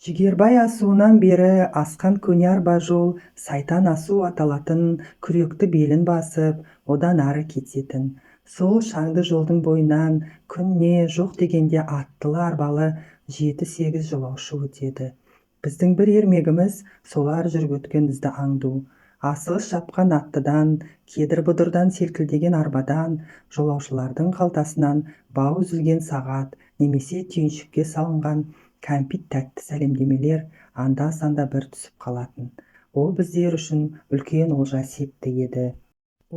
Жігербай асуынан бері асқан көне арба жол сайтан асу аталатын күректі белін басып, одан ары кететін. Сол шаңды жолдың бойынан күнне жоқ дегенде аттылы арбалы 7-8 жолаушы өтеді. Біздің бір ермегіміз солар жүріп өткен ізді аңду. Асығыс шапқан аттыдан, кедір-бұдырдан селкілдеген арбадан, жолаушылардың қалтасынан бау үзілген сағат немесе түйіншекке салынған кәмпит тәтті сәлемдемелер анда-санда бір түсіп қалатын. Ол біздер үшін үлкен олжа септі еді.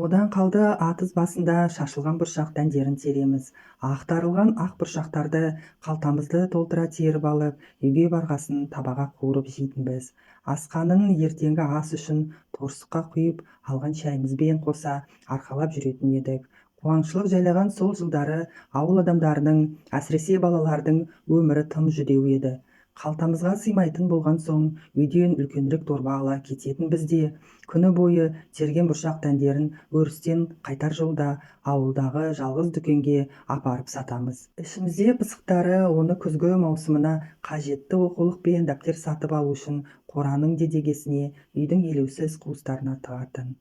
Одан қалды атыз басында шашылған бұршақ дәндерін тереміз. Ақтарылған ақ бұршақтарды қалтамызды толтыра теріп алып, үйге барғасын табаға қуырып жейтінбіз. Асқанын ертеңгі ас үшін торсыққа құйып, алған шайымызбен қоса арқалап жүретін едік. Қуаңшылық жайлаған сол жылдары ауыл адамдарының, әсіресе балалардың өмірі тым жүдеу еді. Қалтамызға сыймайтын болған соң, үйден үлкенірек дорба ала кететін бізде, күні бойы терген бұршақ дәндерін өрістен қайтар жолда ауылдағы жалғыз дүкенге апарып сатамыз. Ішімізде пысықтары оны күзгі маусымына қажетті оқулық пен дәптер сатып алу үшін қораның дедегесіне, үйдің елеусіз қуыстарына тығатын.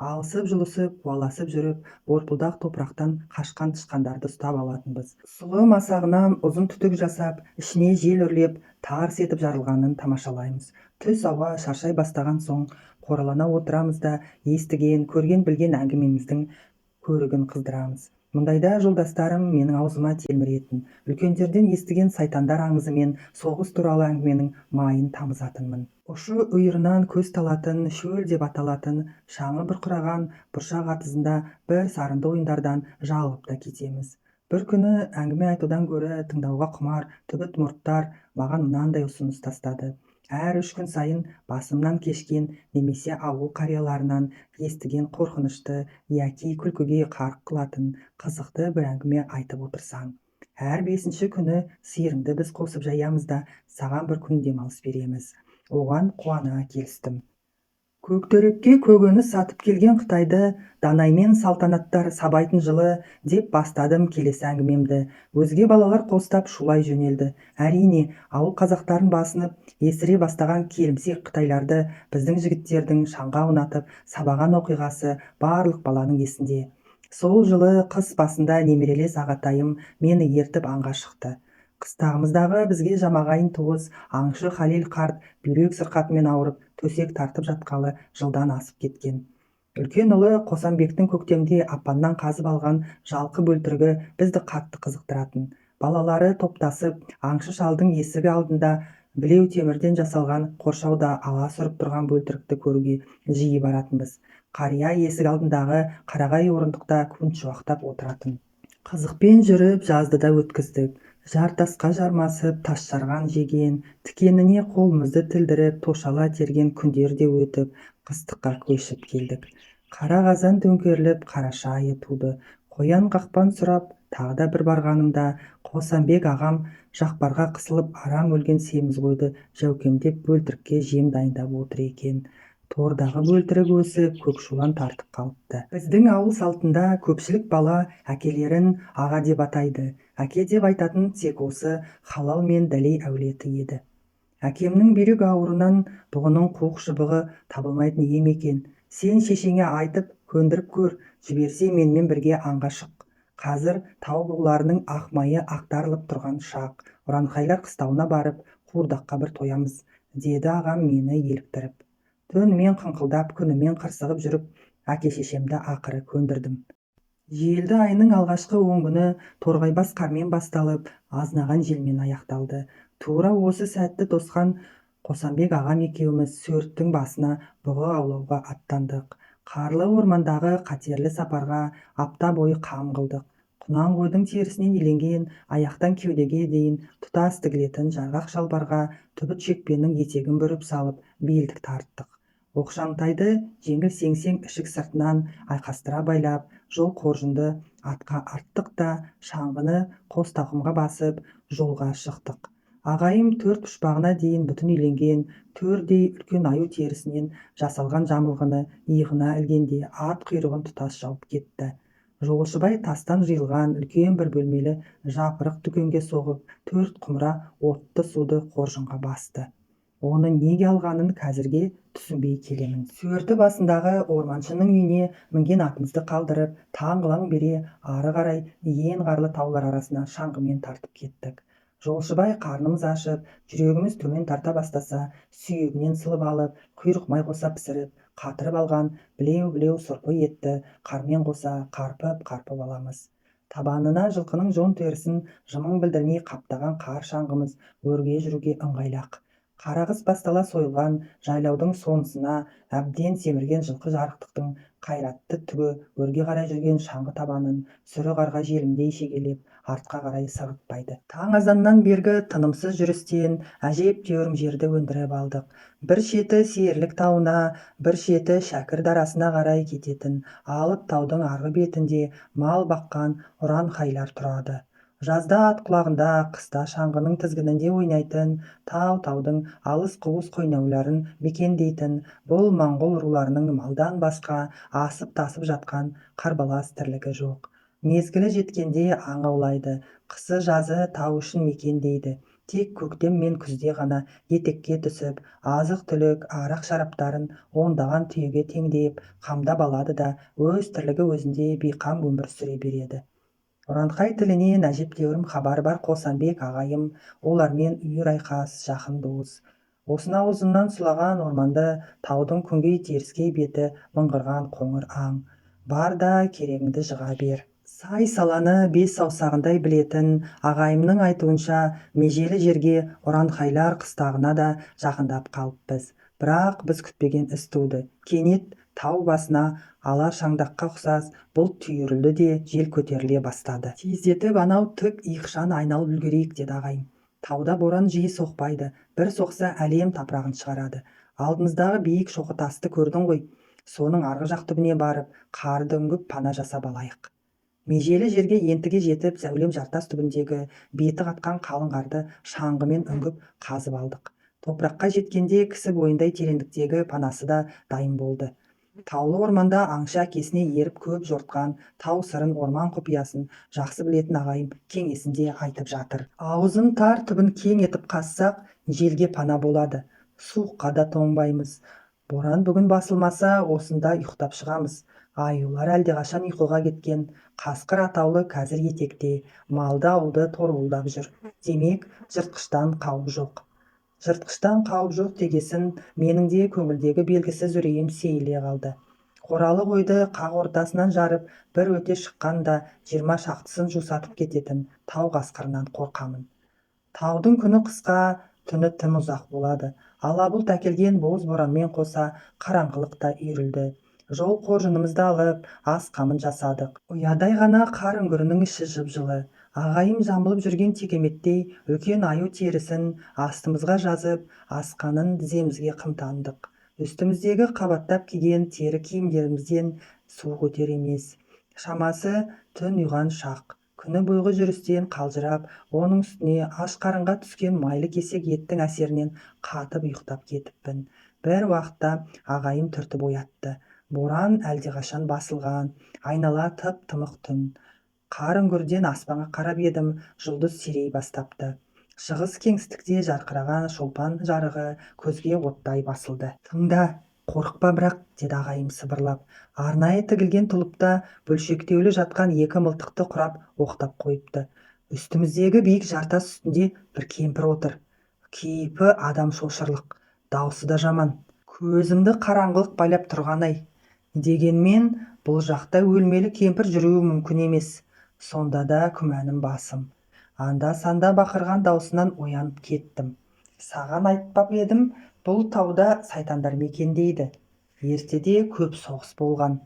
Алысып-жұлысып, қуаласып жүріп, борпылдақ топырақтан қашқан тышқандарды ұстап алатынбыз. Сұлы масағынан ұзын түтік жасап, ішіне жел үрлеп, тарс етіп жарылғанын тамашалаймыз. Түс ауа шаршай бастаған соң, қоралана отырамыз да, естіген, көрген, білген әңгімеміздің көрігін қыздырамыз. Мұндайда жолдастарым менің аузыма телміретін, үлкендерден естіген сайтандар аңызы мен соғыс туралы әңгіменің майын тамызатынмын. Ұшы үйірынан көз талатын, шөл деп аталатын, шаңы бұрқыраған бұршақ атызында бір сарынды ойындардан жалығып та кетеміз. Бір күні әңгіме айтудан гөрі тыңдауға құмар түбіт мұрттар маған мынандай ұсыныс тастады. Әр 3 күн сайын басымнан кешкен немесе ауыл қарияларынан естіген қорқынышты яки күлкіге қарық қылатын қызықты бір әңгіме айтып отырсаң. Әр 5-ші күні сиырыңды біз қосып жаямыз да саған бір күн демалыс береміз. Оған қуана келістім. Көктерекке көгөніс сатып келген Қытайды данаймен салтанаттар сабайтын жылы деп бастадым келесі әңгімемді. Өзге балалар қостап шулай жөнелді. Әрине, ауыл қазақтарын басынып, есіре бастаған келімсек Қытайларды біздің жігіттердің шаңға аунатып сабаған оқиғасы барлық баланың есінде. Сол жылы қыс басында немерелес ағатайым мені ертіп аңға шықты. Қыстағымыздағы бізге жамағайын туыс аңшы Халел қарт бүйрек сырқатымен ауырып, төсек тартып жатқалы жылдан асып кеткен. Үлкен ұлы Қосанбектің көктемде апаннан қазып алған жалқы бөлтірігі бізді қатты қызықтыратын. Балалары топтасып, аңшы шалдың есігі алдында білеу темірден жасалған қоршауда ала сұрып тұрған бөлтірікті көруге жиі баратынбыз. Қария есік алдындағы қарағай орындықта күн шуақтап отыратын. Қызықпен жүріп жазды да өткіздік. Жартасқа жармасып, тас жарған жеген, тікеніне қолымызды тілдіріп, тошала терген күндер де өтіп, қыстыққа көшіп келдік. Қара қазан төңкеріліп, қараша айы туды. Қоян қақпан сұрап, тағы да бір барғанымда, Қосанбек ағам жақпарға қысылып арам өлген семіз қойды жәукемдеп бөлтірікке жем дайындап отыр екен. Тордағы бөлтірік өсіп, көкшулан тартып қалыпты. Біздің ауыл салтында көпшілік бала әкелерін аға деп атайды. Әке деп айтатын тек осы халал мен дәлей әулеті еді. Әкемнің бүйрек ауруынан бұғының қуық шыбығы табылмайтын ем екен. Сен шешеңе айтып, көндіріп көр, жіберсе менімен бірге аңға шық. Қазір тау бұғыларының ақ майы ақтарылып тұрған шақ. Ұранқайлар қыстауына барып, қуырдаққа бір тоямыз, деді ағам мені еліктіріп. Түнімен қыңқылдап, күнімен қырсығып жүріп, әке-шешемді ақыры көндірдім. Желді айының алғашқы 10 күні торғайбас қармен басталып, азнаған желмен аяқталды. Тура осы сәтті тосқан Қосанбек ағам екеуміз сөрттің басына бұғы аулауға аттандық. Қарлы ормандағы қатерлі сапарға апта бойы қам қылдық. Құнан қойдың терісінен иленген аяқтан кеудеге дейін тұтас тігілетін жарғақ шалбарға түбіт шекпеннің етегін бүріп салып белдік тарттық. Оқшантайды жеңіл сеңсең ішік сыртынан айқастыра байлап, жол қоржынды атқа арттық та шаңғыны қос тақымға басып жолға шықтық. Ағайым 4 пұшпағына дейін бүтін иленген төрдей үлкен аю терісінен жасалған жамылғыны иығына ілгенде ат құйрығын тұтас жауып кетті. Жолшыбай тастан жиылған үлкен бір бөлмелі жапырық дүкенге соғып 4 құмыра отты суды қоржынға басты. Оны неге алғанын қазірге түсінбей келемін. Сөрті басындағы орманшының үйіне мінген атымызды қалдырып, таңғылаң бере ары қарай ең қарлы таулар арасына шаңғымен тартып кеттік. Жолшыбай қарнымыз ашып, жүрегіміз төмен тарта бастаса, сүйегінен сылып алып, құйрық май қоса пісіріп, қатырып алған білеу-білеу сұрпы етті қармен қоса қарпып аламыз. Табанына жылқының жон терісін жымың білдірмей қаптаған қар шаңғымыз өрге жүруге ыңғайлақ. Қарағыс бастала сойылған жайлаудың сонысына әбден семірген жылқы жарықтықтың қайратты түгі өрге қарай жүрген шаңғы табанын сүрі қарға желімдей шегелеп артқа қарай сырғытпайды. Таң азаннан бергі тынымсыз жүрістен әжептәуір жерді өндіріп алдық. Бір шеті Серілік тауына, бір шеті Шәкір дарасына қарай кететін алып таудың арғы бетінде мал баққан ұран-хайлар тұрады. Жазда ат құлағында, қыста шаңғының тізгінінде ойнайтын, тау-таудың алыс-қуыс қойнауларын мекендейтін бұл моңғол руларының малдан басқа асып-тасып жатқан қарбалас тірлігі жоқ. Мезгілі жеткенде аң аулайды, қысы-жазы тау үшін мекендейді. Тек көктем мен күзде ғана етекке түсіп, азық-түлік, арақ-шараптарын ондаған түйеге теңдеп, қамдап алады да өз тірлігі өзінде бейқам өмір сүре береді. Ұранхай тілінен әжептәуір хабар бар Қосанбек ағайым, олармен үйір айқас, жақын дос. Осынау ұзыннан сұлаған орманды, таудың күнгей теріскей беті мыңғырған қоңыр аң. Бар да керегіңді жыға бер. Сай-саланы бес саусағындай білетін ағайымның айтуынша, межелі жерге ұранхайлар қыстағына да жақындап қалыппыз. Бірақ біз күтпеген іс туды. Кенет тау басына ала шаңдаққа ұқсас бұлт түйірілді де жел көтеріле бастады. Тездетіп анау тік иықшан айналып үлгерейік деді ағайым. Тауда боран жиі соқпайды, бір соқса әлем тапырағын шығарады. Алдымыздағы биік шоқы тасты көрдің ғой, соның арғы жақ түбіне барып, қарды үңгіп пана жасап алайық. Межелі жерге ентіге жетіп, зәулем жартас түбіндегі беті қатқан қалың қарды шаңғымен үңгіп қазып алдық. Топыраққа жеткенде кісі бойындай тереңдіктегі панасы да дайын болды. Таулы орманда аңшы әкесіне еріп көп жортқан тау сырын, орман құпиясын жақсы білетін ағайым кеңесінде айтып жатыр. Аузын тар, түбін кең етіп қазсақ, желге пана болады. Суыққа да тоңбаймыз. Боран бүгін басылмаса, осында ұйықтап шығамыз. Аюлар әлдеқашан ұйқыға кеткен. Қасқыр атаулы қазір етекте, малды ауылды торуылдап жүр. Демек, жыртқыштан қауіп жоқ. Жыртқыштан қауіп жоқ дегесін, менің де көңілдегі белгісіз үрейім сейіле қалды. Қоралы қойды қақ ортасынан жарып, бір өте шыққанда 20 шақтысын жусатып кететін тау қасқырынан қорқамын. Таудың күні қысқа, түні тым ұзақ болады. Ала бұлт әкелген боз боранмен қоса қараңғылық та үйірілді. Жол қоржынымызды алып, ас қамын жасадық. Ұядай ғана қар үңгірінің іші жып-жылы. Ағайым жамылып жүрген текеметтей үлкен аю терісін астымызға жазып, асқанын тіземізге қымтандық. Үстіміздегі қабаттап киген тері киімдерімізден суық өтер емес. Шамасы түн ұйған шақ. Күні бойғы жүрістен қалжырап, оның үстіне аш қарынға түскен майлы кесек еттің әсерінен қатып ұйықтап кетіппін. Бір уақытта ағайым түртіп оятты. Боран әлдеқашан басылған, айнала тып-тымық түн. Қар үңгірден аспанға қарап едім, жұлдыз сирей бастапты. Шығыс кеңістікте жарқыраған шолпан жарығы көзге оттай басылды. Тыңда, қорықпа бірақ, деді ағайым сыбырлап. Арнайы тігілген тұлыпта бөлшектеулі жатқан екі мылтықты құрап оқтап қойыпты. Үстіміздегі биік жартас үстінде бір кемпір отыр. Кейпі адам шошырлық, даусы да жаман. Көзімді қараңғылық байлап тұрған-ай. Дегенмен, бұл жақта өлмелі кемпір жүруі мүмкін емес. Сонда да күмәнім басым. Анда-санда бақырған даусынан оянып кеттім. Саған айтпап едім, бұл тауда сайтандар мекендейді. Ертеде көп соғыс болған.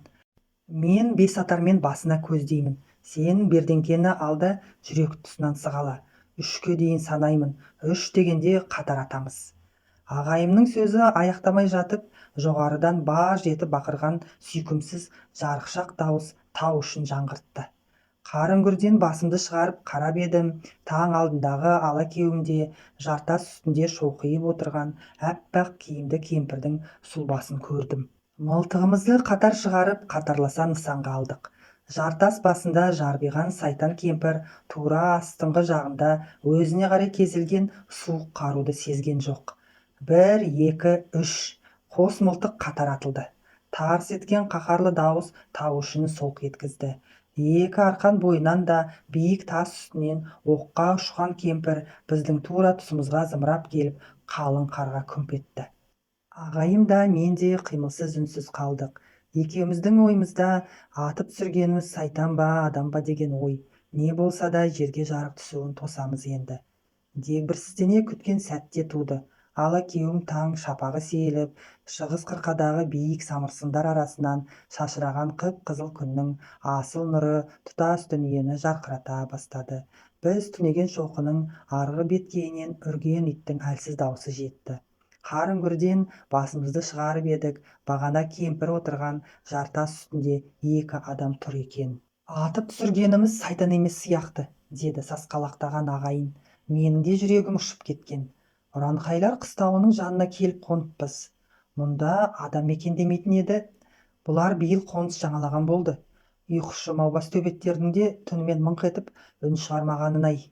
Мен Бесатармен басына көздеймін. Сен бердеңкені алда жүрек тұсынан сығала. 3-ке дейін санаймын. 3 дегенде қатар атамыз. Ағайымның сөзі аяқтамай жатып, жоғарыдан баж етіп бақырған сүйкімсіз жарықшақ дауыс тау үшін жаңғыртты. Қар үңгірден басымды шығарып қарап едім, таң алдындағы ала кеуімде жартас үстінде шоқиып отырған әппақ киімді кемпірдің сұлбасын көрдім. Мылтығымызды қатар шығарып, қатарласа нысанға алдық. Жартас басында жарбиған сайтан кемпір тура астыңғы жағында өзіне қарай кезілген суық қаруды сезген жоқ. Бір, екі, үш қос мылтық қатар атылды. Тарс еткен қаһарлы дауыс тау ішін солқ еткізді. Екі арқан бойынан да биік тас үстінен оққа ұшқан кемпір біздің тура тұсымызға зымырап келіп қалың қарға күмп етті. Ағайым да мен де қимылсыз үнсіз қалдық. Екеуміздің ойымызда атып түсіргеніміз сайтан ба адам ба деген ой. Не болса да жерге жарық түсуін тосамыз енді. Дегбірсіздене күткен сәтте туды. Алакеуім таң шапағы сейіліп, шығыс қырқадағы биік самырсындар арасынан шашыраған қып-қызыл күннің асыл нұры тұтас дүниені жарқырата бастады. Біз түнеген шоқының арғы беткейінен үрген иттің әлсіз даусы жетті. Қар үңгірден басымызды шығарып едік, бағана кемпір отырған жартас үстінде екі адам тұр екен. Атып түсіргеніміз сайтан емес сияқты, деді сасқалақтаған ағайын. Менің де жүрегім ұшып кеткен. Ұранқайлар қыстауының жанына келіп қоныппыз. Мұнда адам мекендемейтін еді. Бұлар биыл қоныс жаңалаған болды. Ұйқышы маубас төбеттердің де түнімен мыңқ етіп үн шығармағанын-ай.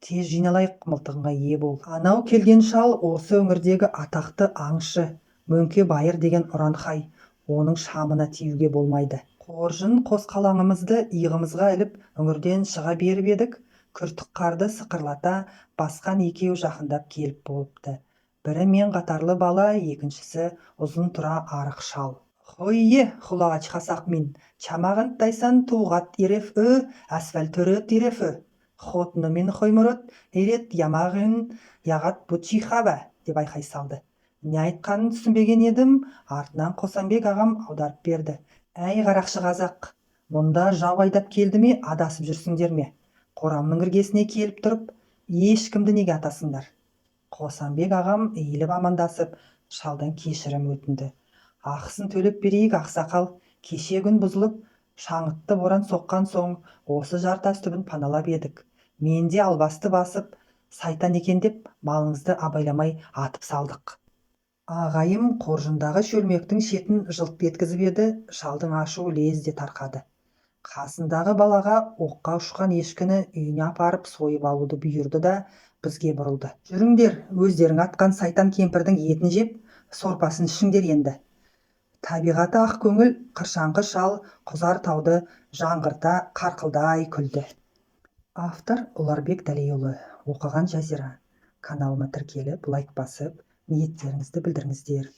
Тез жиналайық, мылтығыңа ие бол. Анау келген шал осы өңірдегі атақты аңшы, Мөңке Байыр деген ұранқай. Оның шамына тиюге болмайды. Қоржын қос қалаңымызды иығымызға іліп өңірден шыға беріп едік, күртік қарды сықырлата басқан екеу жақындап келіп болыпты. Бірі мен қатарлы бала, екіншісі ұзын тұра арық шал. Хойе, хулағач хасақмин, чамағын тайсан туғат иреф асфальт түрет иреф Хотны мен хоймұрыт, ерет ямағын яғат бұтчихаба, деп айқай салды. Не айтқанын түсінбеген едім, артынан Қосанбек ағам аударып берді. Әй қарақшы қазақ, мұнда жау айдап келді ме, адасып жүрсіңдер ме? Қорамның іргесіне келіп тұрып, ешкімді неге атасыңдар? Қосанбек ағам иіліп амандасып, шалдан кешірім өтінді. Ақысын төлеп берейік, ақсақал, кеше күн бұзылып, шаңытты боран соққан соң, осы жартас түбін паналап едік. Мен де албасты басып, сайтан екен деп, малыңызды абайламай атып салдық. Ағайым қоржындағы шөлмектің шетін жылт еткізіп еді, шалдың ашу лезде тарқады. Қасындағы балаға оққа ұшқан ешкіні үйіне апарып сойып алуды бұйырды да бізге бұрылды. Жүріңдер, өздерің атқан сайтан кемпірдің етін жеп, сорпасын ішіңдер енді. Табиғаты ақ көңіл қыршаңқы шал құзар тауды жаңғырта қарқылдай күлді. Автор Ұларбек Дәлейұлы. Оқыған Жазира. Каналыма тіркеліп, лайк басып, ниеттеріңізді білдіріңіздер.